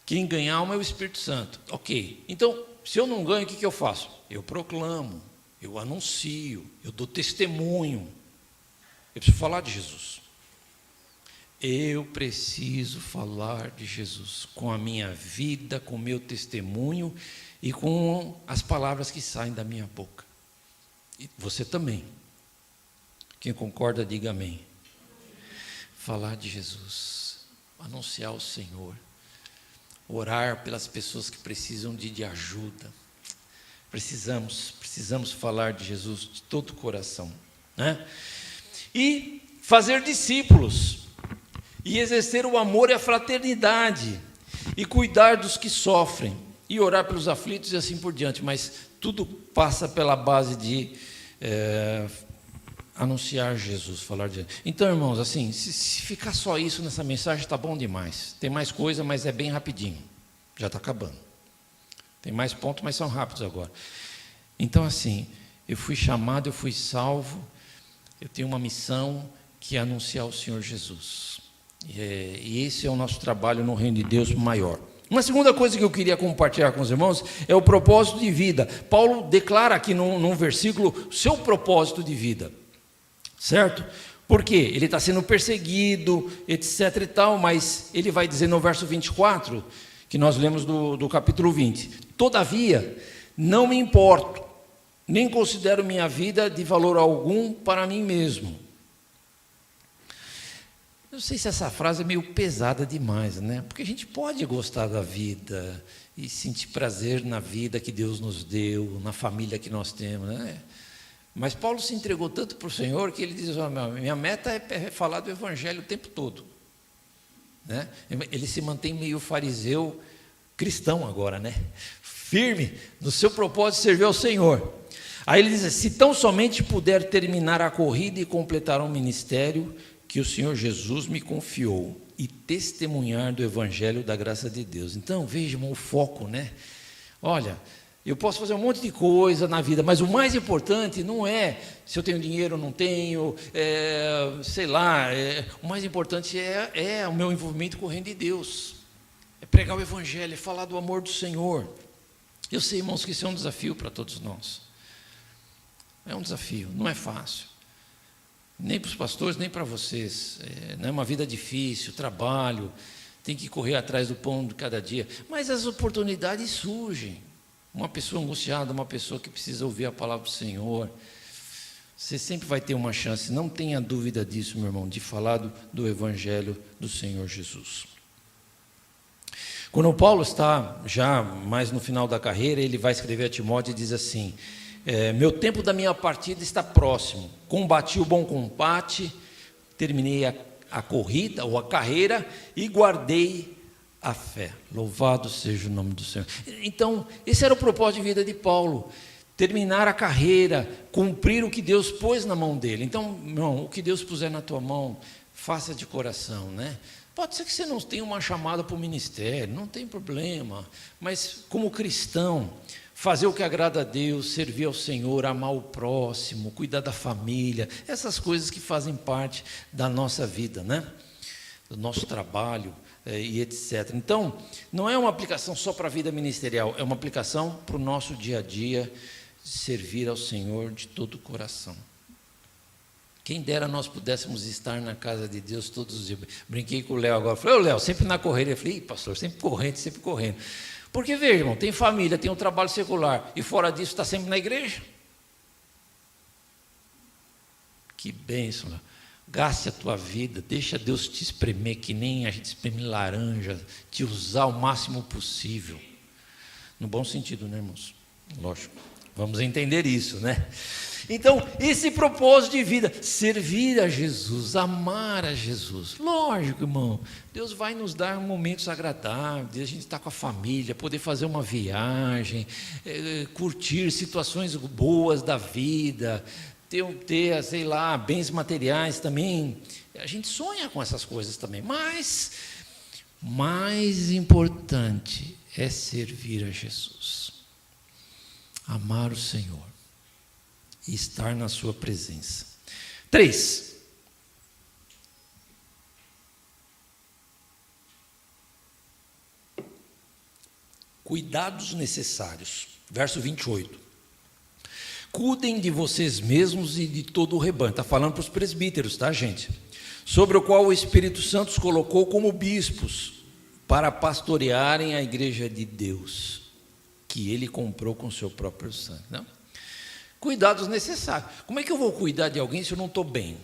quem ganha alma é o Espírito Santo. Ok. Então, se eu não ganho, o que eu faço? Eu proclamo, eu anuncio, eu dou testemunho. Eu preciso falar de Jesus. Eu preciso falar de Jesus com a minha vida, com o meu testemunho e com as palavras que saem da minha boca. E você também. Quem concorda, diga amém. Falar de Jesus, anunciar o Senhor, orar pelas pessoas que precisam de ajuda. Precisamos falar de Jesus de todo o coração, né? E fazer discípulos, e exercer o amor e a fraternidade, e cuidar dos que sofrem, e orar pelos aflitos e assim por diante, mas tudo passa pela base de anunciar Jesus, falar de... Então, irmãos, assim, se ficar só isso nessa mensagem, está bom demais. Tem mais coisa, mas é bem rapidinho, já está acabando. Tem mais pontos, mas são rápidos agora. Então, assim, eu fui chamado, eu fui salvo, eu tenho uma missão que é anunciar o Senhor Jesus. E esse é o nosso trabalho no reino de Deus maior. Uma segunda coisa que eu queria compartilhar com os irmãos é o propósito de vida. Paulo declara aqui num versículo o seu propósito de vida, certo? Por quê? Ele está sendo perseguido, etc. e tal, mas ele vai dizer no verso 24, que nós lemos do capítulo 20: todavia, não me importo, nem considero minha vida de valor algum para mim mesmo. Não sei se essa frase é meio pesada demais, né? Porque a gente pode gostar da vida e sentir prazer na vida que Deus nos deu, na família que nós temos, né? Mas Paulo se entregou tanto para o Senhor que ele diz: oh, minha meta é falar do Evangelho o tempo todo, né? Ele se mantém meio fariseu cristão agora, né? Firme no seu propósito de servir ao Senhor. Aí ele diz: se tão somente puder terminar a corrida e completar um ministério que o Senhor Jesus me confiou, e testemunhar do Evangelho da graça de Deus. Então, vejam o foco, né? Olha, eu posso fazer um monte de coisa na vida, mas o mais importante não é se eu tenho dinheiro ou não tenho, sei lá, o mais importante é o meu envolvimento com o reino de Deus, é pregar o Evangelho, é falar do amor do Senhor. Eu sei, irmãos, que isso é um desafio para todos nós, é um desafio, não é fácil, nem para os pastores, nem para vocês, não é uma vida difícil, trabalho, tem que correr atrás do pão de cada dia, mas as oportunidades surgem. Uma pessoa angustiada, uma pessoa que precisa ouvir a palavra do Senhor, você sempre vai ter uma chance, não tenha dúvida disso, meu irmão, de falar do Evangelho do Senhor Jesus. Quando Paulo está já mais no final da carreira, ele vai escrever a Timóteo e diz assim: meu tempo da minha partida está próximo, combati o bom combate, terminei a corrida ou a carreira e guardei a fé. Louvado seja o nome do Senhor. Então, esse era o propósito de vida de Paulo: terminar a carreira, cumprir o que Deus pôs na mão dele. Então, irmão, o que Deus puser na tua mão, faça de coração, né? Pode ser que você não tenha uma chamada para o ministério, não tem problema, mas como cristão, fazer o que agrada a Deus, servir ao Senhor, amar o próximo, cuidar da família, essas coisas que fazem parte da nossa vida, né? Do nosso trabalho, e etc. Então, não é uma aplicação só para a vida ministerial, é uma aplicação para o nosso dia a dia, servir ao Senhor de todo o coração. Quem dera nós pudéssemos estar na casa de Deus todos os dias. Brinquei com o Léo agora, falei: ô Léo, sempre na correria. Eu falei: pastor, sempre correndo. Porque veja, irmão, tem família, tem um trabalho secular, e fora disso está sempre na igreja. Que bênção, Léo. Gaste a tua vida, deixa Deus te espremer, que nem a gente espreme laranja, te usar o máximo possível. No bom sentido, né, irmãos? Lógico, vamos entender isso, né? Então, esse propósito de vida, servir a Jesus, amar a Jesus. Lógico, irmão, Deus vai nos dar momentos agradáveis, a gente está com a família, poder fazer uma viagem, curtir situações boas da vida, ter, sei lá, bens materiais também. A gente sonha com essas coisas também, mas mais importante é servir a Jesus, amar o Senhor e estar na sua presença. 3. Cuidados necessários. Verso 28. Cuidem de vocês mesmos e de todo o rebanho. Está falando para os presbíteros, tá, gente? Sobre o qual o Espírito Santo os colocou como bispos, para pastorearem a igreja de Deus, que ele comprou com seu próprio sangue. Não? Cuidados necessários. Como é que eu vou cuidar de alguém se eu não estou bem?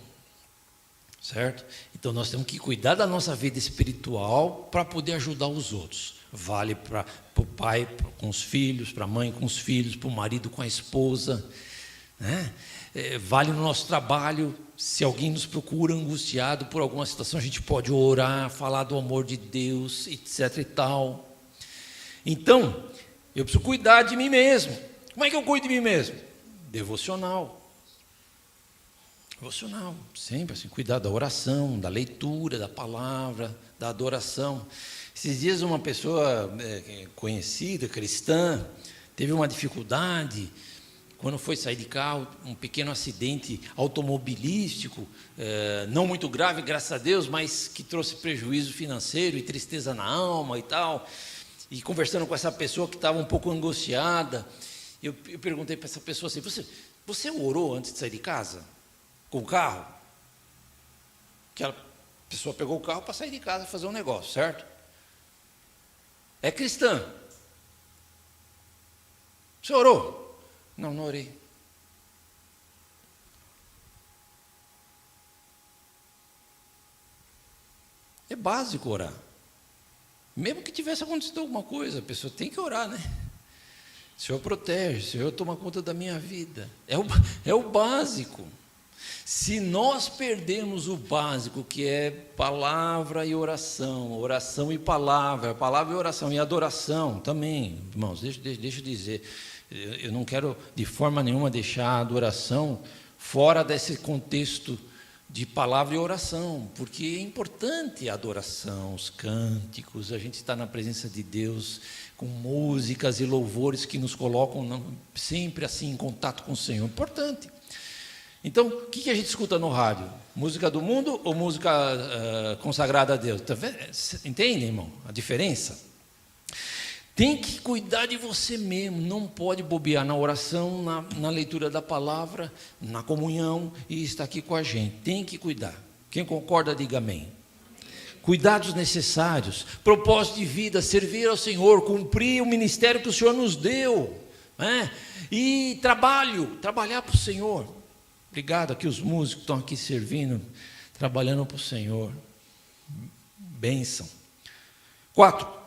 Certo? Então nós temos que cuidar da nossa vida espiritual para poder ajudar os outros. vale para o pai com os filhos, para a mãe com os filhos, para o marido com a esposa, né? Vale no nosso trabalho. Se alguém nos procura angustiado por alguma situação, a gente pode orar, falar do amor de Deus, etc. e tal. Então, eu preciso cuidar de mim mesmo. Como é que eu cuido de mim mesmo? Devocional, sempre assim, cuidar da oração, da leitura, da palavra, da adoração. Esses dias uma pessoa conhecida, cristã, teve uma dificuldade quando foi sair de carro, um pequeno acidente automobilístico, não muito grave, graças a Deus, mas que trouxe prejuízo financeiro e tristeza na alma e tal. E conversando com essa pessoa que estava um pouco angustiada, eu perguntei para essa pessoa assim: você orou antes de sair de casa? Com o carro? Aquela pessoa pegou o carro para sair de casa e fazer um negócio, certo? É cristã. Você orou? Não, não orei. É básico orar. Mesmo que tivesse acontecido alguma coisa, a pessoa tem que orar, né? Senhor, protege, Senhor, toma conta da minha vida. É o básico. Se nós perdermos o básico, que é palavra e oração, oração e palavra e oração e adoração também, irmãos, deixa eu dizer, eu não quero de forma nenhuma deixar a adoração fora desse contexto de palavra e oração, porque é importante a adoração, os cânticos, a gente está na presença de Deus com músicas e louvores que nos colocam sempre assim em contato com o Senhor, importante. Então, o que a gente escuta no rádio? Música do mundo ou música consagrada a Deus? Tá vendo? Entende, irmão, a diferença? Tem que cuidar de você mesmo, não pode bobear na oração, na leitura da palavra, na comunhão e estar aqui com a gente. Tem que cuidar. Quem concorda, diga amém. Cuidados necessários, propósito de vida, servir ao Senhor, cumprir o ministério que o Senhor nos deu, né? E trabalhar para o Senhor. Obrigado aqui os músicos que estão aqui servindo, trabalhando para o Senhor. Bênção. 4.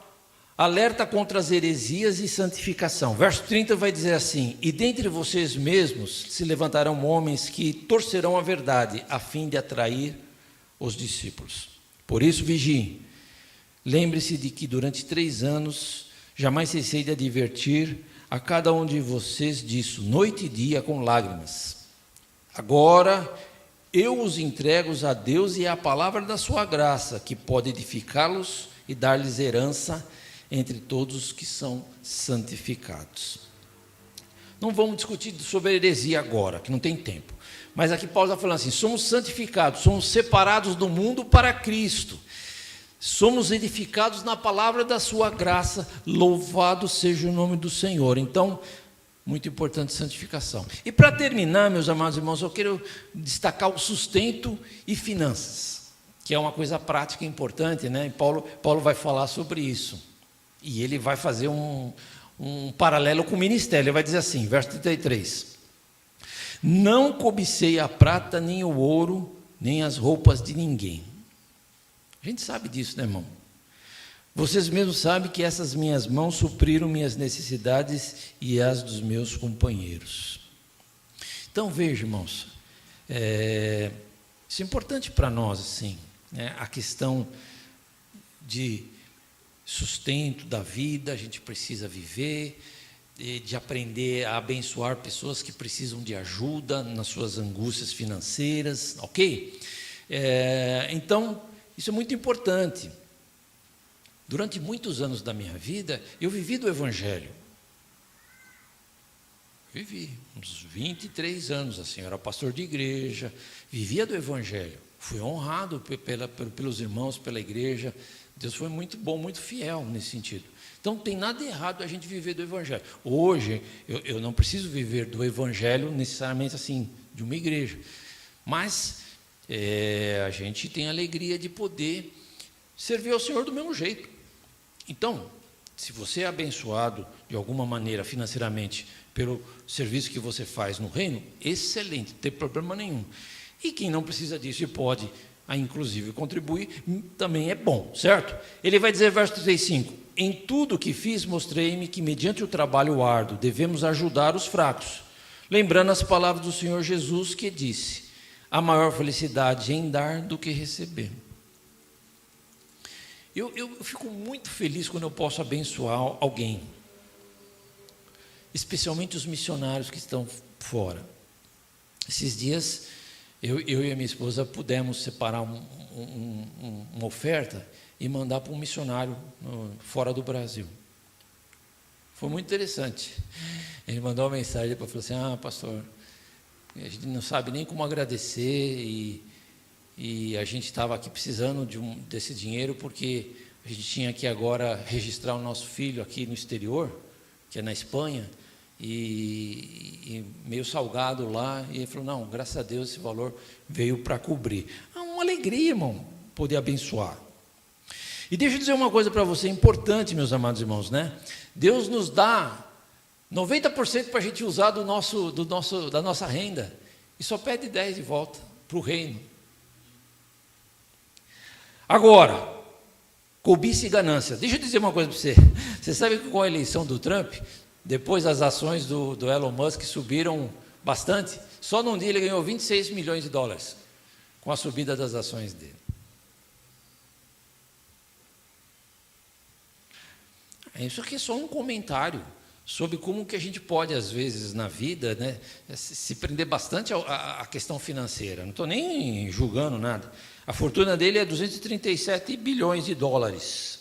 Alerta contra as heresias e santificação. Verso 30 vai dizer assim: e dentre vocês mesmos se levantarão homens que torcerão a verdade, a fim de atrair os discípulos. Por isso vigiem. Lembre-se de que durante 3 anos jamais cessei de advertir a cada um de vocês disso, noite e dia com lágrimas. Agora eu os entrego a Deus e à palavra da sua graça, que pode edificá-los e dar-lhes herança entre todos os que são santificados. Não vamos discutir sobre a heresia agora, que não tem tempo. Mas aqui Paulo está falando assim: somos santificados, somos separados do mundo para Cristo. Somos edificados na palavra da sua graça, louvado seja o nome do Senhor. Então, muito importante santificação. E para terminar, meus amados irmãos, eu quero destacar o sustento e finanças, que é uma coisa prática e importante, né? E Paulo vai falar sobre isso. E ele vai fazer um paralelo com o ministério. Ele vai dizer assim, verso 33: não cobicei a prata, nem o ouro, nem as roupas de ninguém. A gente sabe disso, né, irmão? Vocês mesmos sabem que essas minhas mãos supriram minhas necessidades e as dos meus companheiros. Então, veja, irmãos, isso é importante para nós, assim, né? A questão de sustento da vida, a gente precisa viver, de aprender a abençoar pessoas que precisam de ajuda nas suas angústias financeiras, ok? Então, isso é muito importante. Durante muitos anos da minha vida, eu vivi do Evangelho. Vivi, uns 23 anos, assim, eu era pastor de igreja, vivia do Evangelho. Fui honrado pelos irmãos, pela igreja. Deus foi muito bom, muito fiel nesse sentido. Então, não tem nada errado a gente viver do Evangelho. Hoje, eu não preciso viver do Evangelho necessariamente assim, de uma igreja. Mas a gente tem a alegria de poder servir ao Senhor do mesmo jeito. Então, se você é abençoado de alguma maneira financeiramente pelo serviço que você faz no reino, excelente, não tem problema nenhum. E quem não precisa disso e pode a inclusive contribuir, também é bom, certo? Ele vai dizer, verso 35, em tudo que fiz, mostrei-me que mediante o trabalho árduo, devemos ajudar os fracos, lembrando as palavras do Senhor Jesus, que disse, a maior felicidade em dar do que receber. Eu fico muito feliz quando eu posso abençoar alguém, especialmente os missionários que estão fora. Esses dias, eu e a minha esposa pudemos separar uma oferta e mandar para um missionário fora do Brasil. Foi muito interessante. Ele mandou uma mensagem para falar assim, pastor, a gente não sabe nem como agradecer e a gente estava aqui precisando desse dinheiro porque a gente tinha que agora registrar o nosso filho aqui no exterior, que é na Espanha, e meio salgado lá, e ele falou, não, graças a Deus esse valor veio para cobrir. É uma alegria, irmão, poder abençoar. E deixa eu dizer uma coisa para você, importante, meus amados irmãos, né? Deus nos dá 90% para a gente usar da nossa renda, e só pede 10% de volta para o reino. Agora, cobiça e ganância. Deixa eu dizer uma coisa para você. Você sabe que com a eleição do Trump, depois as ações do Elon Musk subiram bastante. Só num dia ele ganhou 26 milhões de dólares com a subida das ações dele. Isso aqui é só um comentário sobre como que a gente pode, às vezes, na vida, né, se prender bastante à questão financeira. Não estou nem julgando nada. A fortuna dele é 237 bilhões de dólares.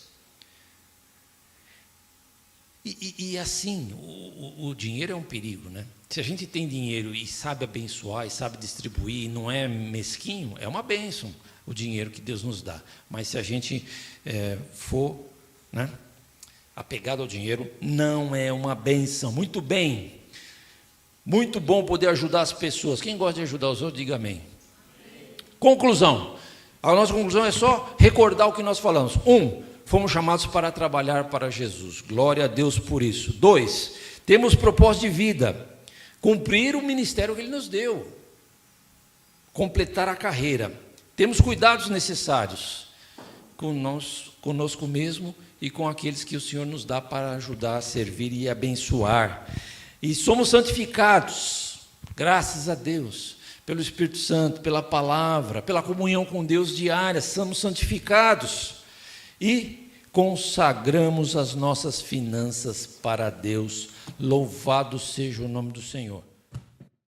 E assim, o dinheiro é um perigo, né? Se a gente tem dinheiro e sabe abençoar, e sabe distribuir, e não é mesquinho, é uma bênção o dinheiro que Deus nos dá. Mas se a gente for, né, apegado ao dinheiro, não é uma bênção. Muito bem, muito bom poder ajudar as pessoas. Quem gosta de ajudar os outros, diga amém. Conclusão. A nossa conclusão é só recordar o que nós falamos. 1, fomos chamados para trabalhar para Jesus. Glória a Deus por isso. 2, temos propósito de vida. Cumprir o ministério que Ele nos deu. Completar a carreira. Temos cuidados necessários conosco mesmo e com aqueles que o Senhor nos dá para ajudar a servir e abençoar. E somos santificados, graças a Deus, pelo Espírito Santo, pela palavra, pela comunhão com Deus diária, somos santificados e consagramos as nossas finanças para Deus. Louvado seja o nome do Senhor.